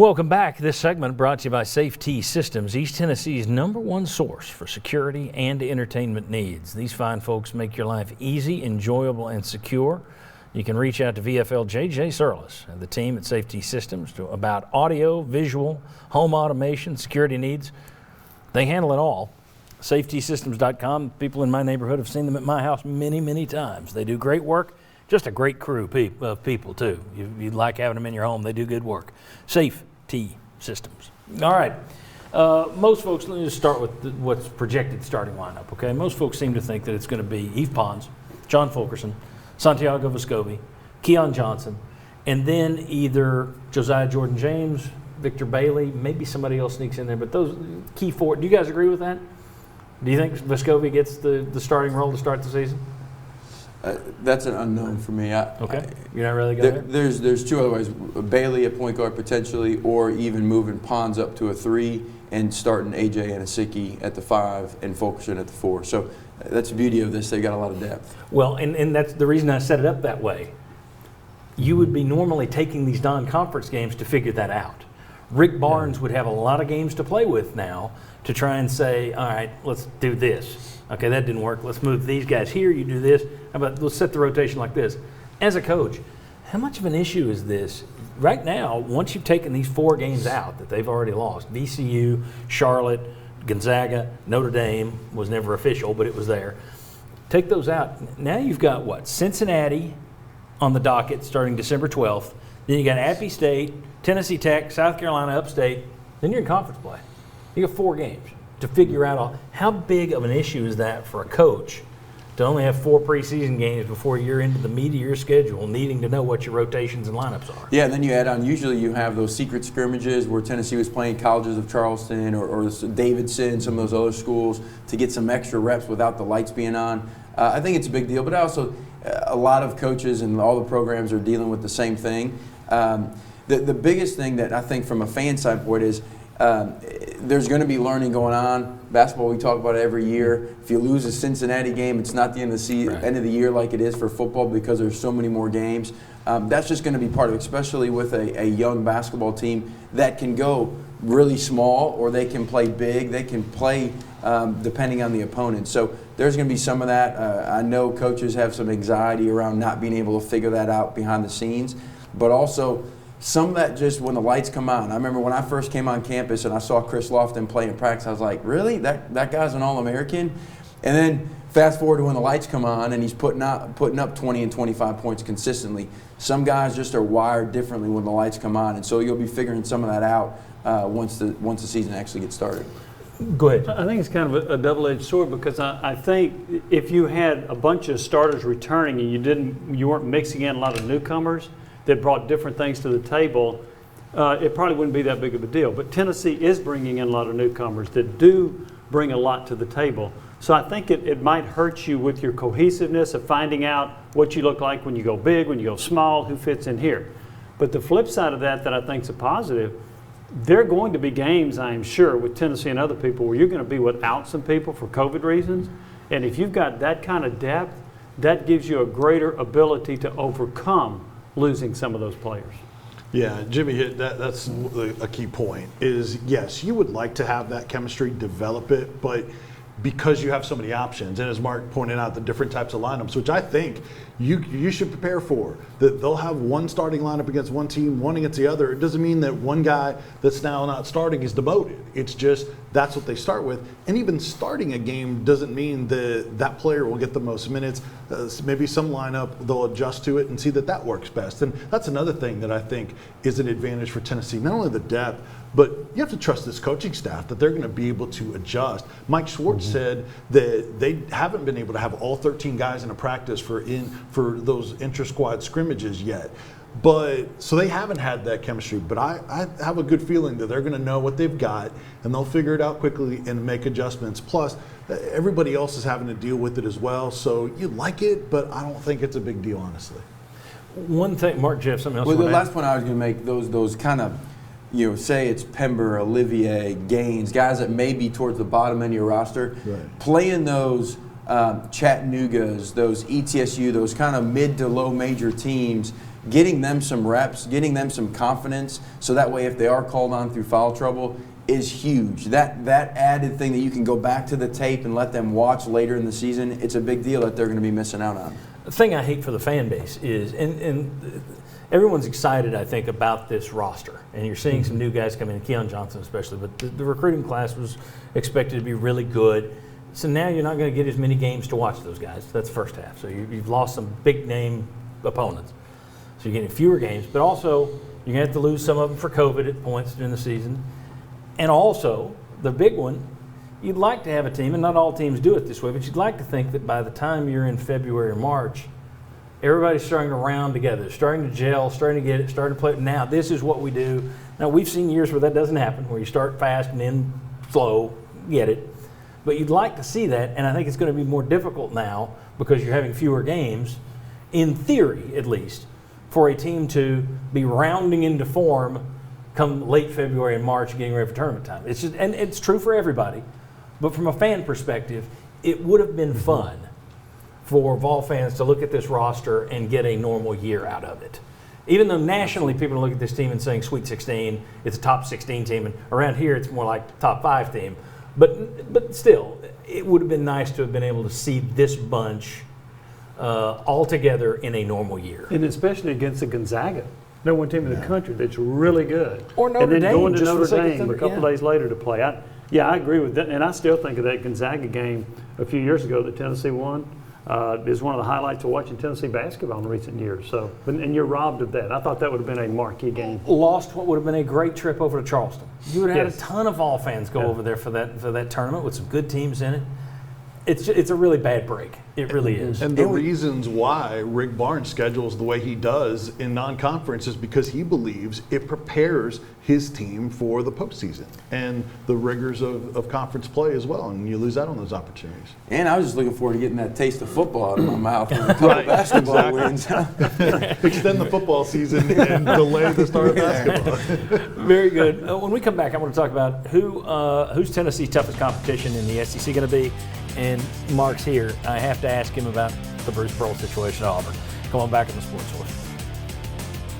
Welcome back. This segment brought to you by Safety Systems, East Tennessee's #1 source for security and entertainment needs. These fine folks make your life easy, enjoyable, and secure. You can reach out to VFL JJ Surlis and the team at Safety Systems about audio, visual, home automation, security needs. They handle it all. SafetySystems.com. People in my neighborhood have seen them at my house many, many times. They do great work. Just a great crew of people, too. You'd like having them in your home. They do good work. Safety Systems. All right. Most folks, let me just start with what's projected starting lineup, okay? Most folks seem to think that it's going to be Yves Pons, John Fulkerson, Santiago Vescovi, Keon Johnson, and then either Josiah Jordan-James, Victor Bailey, maybe somebody else sneaks in there, but those key four. Do you guys agree with that? Do you think Vescovi gets the starting role to start the season? That's an unknown for me. Okay. You're not really going there? There's two other ways. Bailey at point guard potentially, or even moving Pons up to a 3 and starting A.J. Anosike at the 5 and Fulkerson at the 4. So that's the beauty of this. They got a lot of depth. Well, and that's the reason I set it up that way. You would be normally taking these non-conference games to figure that out. Rick Barnes would have a lot of games to play with now to try and say, all right, let's do this. Okay, that didn't work. Let's move these guys here. You do this. How about let's set the rotation like this? As a coach, how much of an issue is this? Right now, once you've taken these 4 games out that they've already lost, VCU, Charlotte, Gonzaga, Notre Dame was never official, but it was there. Take those out. Now you've got what? Cincinnati on the docket starting December 12th. Then you got Appy State, Tennessee Tech, South Carolina Upstate. Then you're in conference play. You got 4 games to figure out how big of an issue is that for a coach to only have 4 preseason games before you're into the meat of your schedule, needing to know what your rotations and lineups are. Yeah, and then you add on, usually you have those secret scrimmages where Tennessee was playing Colleges of Charleston or Davidson, some of those other schools, to get some extra reps without the lights being on. I think it's a big deal, but also a lot of coaches and all the programs are dealing with the same thing. The biggest thing that I think from a fan standpoint is there's going to be learning going on. Basketball, we talk about it every year. If you lose a Cincinnati game, it's not the end of the year like it is for football because there's so many more games. That's just going to be part of it, especially with a young basketball team that can go really small or they can play big. They can play depending on the opponent. So there's going to be some of that. I know coaches have some anxiety around not being able to figure that out behind the scenes, but also some of that just when the lights come on. I remember when I first came on campus and I saw Chris Lofton play in practice, I was like, really? That guy's an All-American? And then fast forward to when the lights come on and he's putting up 20 and 25 points consistently. Some guys just are wired differently when the lights come on, and so you'll be figuring some of that out once the season actually gets started. Go ahead. I think it's kind of a double-edged sword because I think if you had a bunch of starters returning and you weren't mixing in a lot of newcomers that brought different things to the table, it probably wouldn't be that big of a deal. But Tennessee is bringing in a lot of newcomers that do bring a lot to the table. So I think it might hurt you with your cohesiveness of finding out what you look like when you go big, when you go small, who fits in here. But the flip side of that I think is a positive, there are going to be games, I am sure, with Tennessee and other people where you're going to be without some people for COVID reasons. And if you've got that kind of depth, that gives you a greater ability to overcome losing some of those players. Yeah, Jimmy hit that's a key point is, yes, you would like to have that chemistry, develop it, but because you have so many options, and as Mark pointed out, the different types of lineups, which I think you should prepare for, that they'll have one starting lineup against one team, one against the other. It doesn't mean that one guy that's now not starting is demoted. It's just that's what they start with. And even starting a game doesn't mean that player will get the most minutes. Maybe some lineup, they'll adjust to it and see that works best. And that's another thing that I think is an advantage for Tennessee, not only the depth, but you have to trust this coaching staff that they're going to be able to adjust. Mike Schwartz said that they haven't been able to have all 13 guys in a practice for those inter-squad scrimmages yet. But so they haven't had that chemistry. But I have a good feeling that they're going to know what they've got and they'll figure it out quickly and make adjustments. Plus, everybody else is having to deal with it as well. So you like it, but I don't think it's a big deal, honestly. One thing, Mark, Jeff, something else. Well, the last point I was going to make, those kind of, say it's Pember, Olivier, Gaines, guys that may be towards the bottom end of your roster, playing those Chattanoogas, those ETSU, those kind of mid to low major teams getting them some reps, getting them some confidence, so that way if they are called on through foul trouble, is huge. That added thing that you can go back to the tape and let them watch later in the season, it's a big deal that they're going to be missing out on. The thing I hate for the fan base is, and everyone's excited, I think, about this roster. And you're seeing some new guys come in, Keon Johnson especially, but the recruiting class was expected to be really good. So now you're not going to get as many games to watch those guys. That's the first half. So you've lost some big name opponents. So you're getting fewer games, but also you're going to have to lose some of them for COVID at points during the season. And also, the big one, you'd like to have a team, and not all teams do it this way, but you'd like to think that by the time you're in February or March, everybody's starting to round together, starting to gel, starting to get it, starting to play. Now, this is what we do. Now, we've seen years where that doesn't happen, where you start fast and then slow, get it. But you'd like to see that, and I think it's going to be more difficult now because you're having fewer games, in theory at least, for a team to be rounding into form come late February and March, getting ready for tournament time. It's just, and it's true for everybody, but from a fan perspective, it would have been fun for Vol fans to look at this roster and get a normal year out of it. Even though nationally people look at this team and saying Sweet 16, it's a top 16 team, and around here it's more like top 5 team. But still, it would have been nice to have been able to see this bunch all together in a normal year. And especially against the Gonzaga. No one team in the country that's really good. Or Notre and then Dame, going to just for Notre the sake of Dame Thunder, a couple yeah. days later to play. I agree with that. And I still think of that Gonzaga game a few years ago that Tennessee won. Is one of the highlights of watching Tennessee basketball in recent years. So, and you're robbed of that. I thought that would have been a marquee game. Lost what would have been a great trip over to Charleston. You would have Yes. had a ton of Vol fans go over there for that tournament with some good teams in it. It's a really bad break. It really is. And the reasons why Rick Barnes schedules the way he does in non-conference is because he believes it prepares his team for the postseason and the rigors of conference play as well, and you lose out on those opportunities. And I was just looking forward to getting that taste of football out of my mouth with a couple basketball wins. Extend the football season and delay the start of basketball. Very good. When we come back, I want to talk about who's Tennessee's toughest competition in the SEC going to be. And Mark's here. I have to ask him about the Bruce Pearl situation at Auburn. Come on back on the Sports Source.